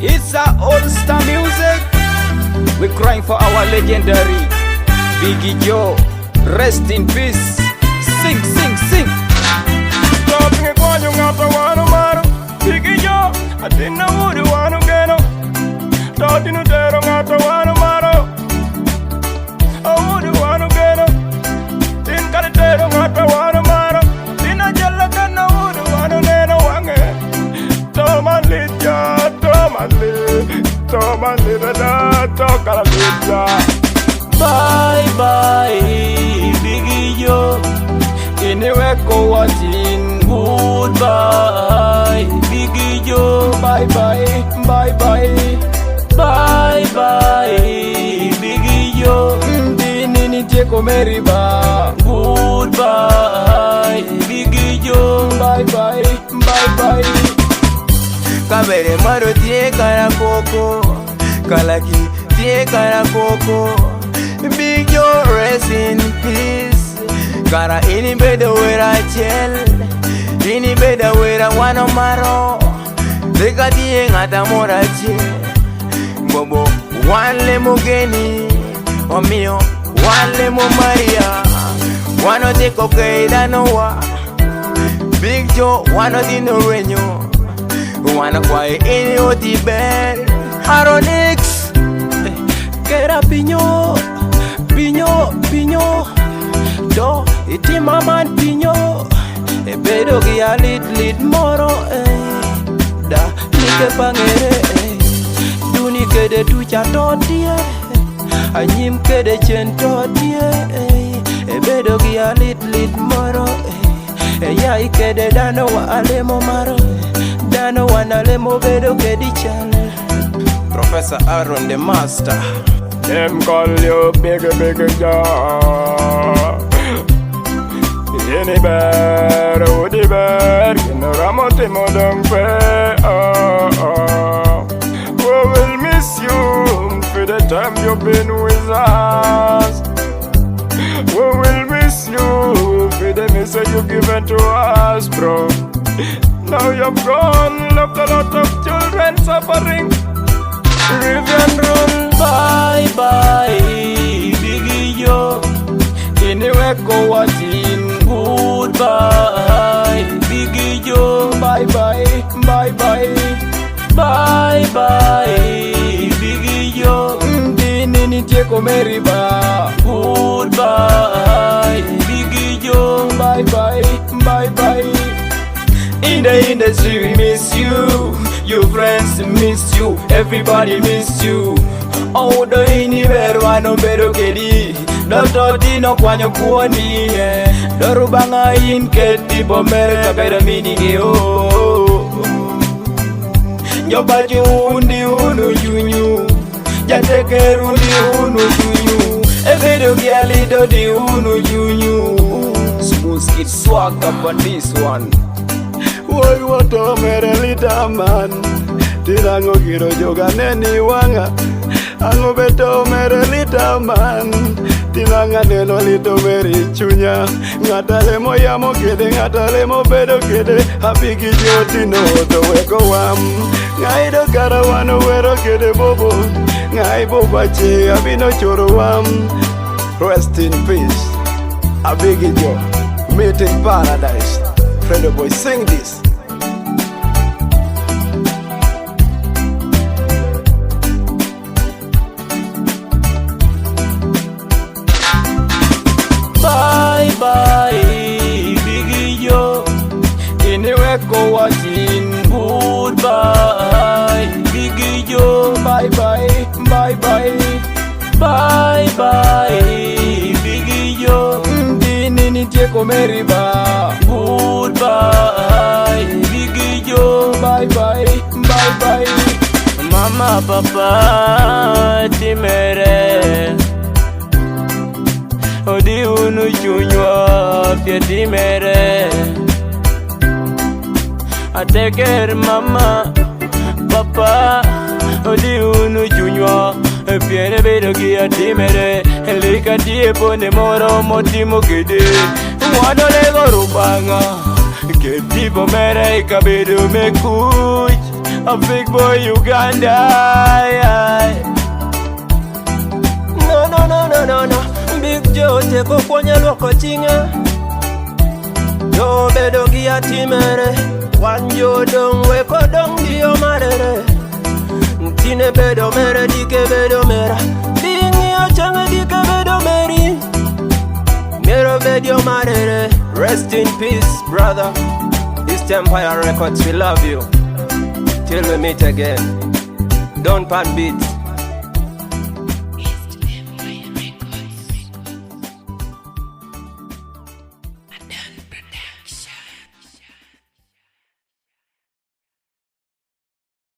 It's our all-star music. We're crying for our legendary Biggie Joe. Rest in peace. Sing, sing, sing. Talking about you after one maro. Biggie Joe, I didn't know who the one who get up. Talking to them after one maro. Oh, the one who get up. Didn't got a dead after one maro. Didn't I just look at no the one who never won it. Toma Lydia, Toma Lydia, Toma Lydia, Toma Lydia. Bye bye, Biggie Joe. Anywhere go watching. Goodbye, Biggie Joe. Bye bye, bye bye, bye bye, Biggie Joe. Ndini teko meriba. Goodbye, Biggie Joe. Bye bye, bye bye. Kabere maro tie kara koko, kalaki tie kara koko. Big Joe, rest in peace. Kara ini beda wera chel, ini beda wera wano maro. Deka die ngata mora che. Bobo wale mugeni, omio wale mo Maria. Wano teko keida noa. Big Joe wano dino renyo. Wano kwa ini oti bed. Ronix, kera pinyo. Pinyo, pinyo, do iti maman pinyo. E bedo ki a lit moro, da nike pangere, duni kede ducha totie, anyim kede chen totie, e bedo ki a lit moro, ya ikede dano wa alemo maro, dano wa nalemo bedo kedi channel. Professor Aaron the Master. Them call you big jaw. Any bear, woody bear, in a ramote modern fair. We will miss you for the time you've been with us. We will miss you for the message you've given to us, bro. Now you've gone, left a lot of children suffering. Rivian run. Bye bye, Biggie Joe. Anywhere go watching. Goodbye, Biggie Joe. Bye bye, bye bye, bye bye, Biggie Joe. Ndini teko meriba. Goodbye, Biggie Joe. Bye bye, bye bye. In the industry we miss you. Your friends miss you. Everybody miss you. Oh, do ini beru ano beru kedi. Doctor Dino kwanyo kuoni. Dorubanga in kedi bomere kabera mini geo. Nyobaji undi unu junyu. Jateke rundi unu junyu. Ebedo giali do di unu junyu. Smooth kid swag up on this one. Woi wato mere lita man. Tirango giro joga neni wanga. Ango beto mere lita man. Tinanga neno lito meri chunya. Ngatale mo yamo kede, ngatale mo bedo kede. Habigi joti no to weko wam. Ngai do karawano wero kede bobo. Ngai boba che abino choro wam. Rest in peace. Habigi jo, meet in paradise. Fredo boy, sing this. Bye bye, Biggie Joe. Anywhere go watching. Goodbye, Biggie Joe. Bye bye, bye bye, bye bye, Biggie Joe. Ndini teko meriba. Goodbye, Biggie Joe. Bye bye, bye bye. Mama papa timere. Odi unu chunywa pia timere. Ateker mama papa. Odi unu chunywa pia bedo kia timere. Lika tie pone moro motimo kede. Wado lego rubanga. Kedi bomere ikabedo mekuch. a big boy Uganda. No. Big Joe teko kwenye lwoko chinga. Yo bedo gia timere. Wanjo dong weko dong dio marere. Ntine bedo mere dike bedo mera. Dingi ochanga dike bedo meri. Mero bedo marere. Rest in peace, brother. East Empire Records, we love you. Till we meet again. Don't pan beats.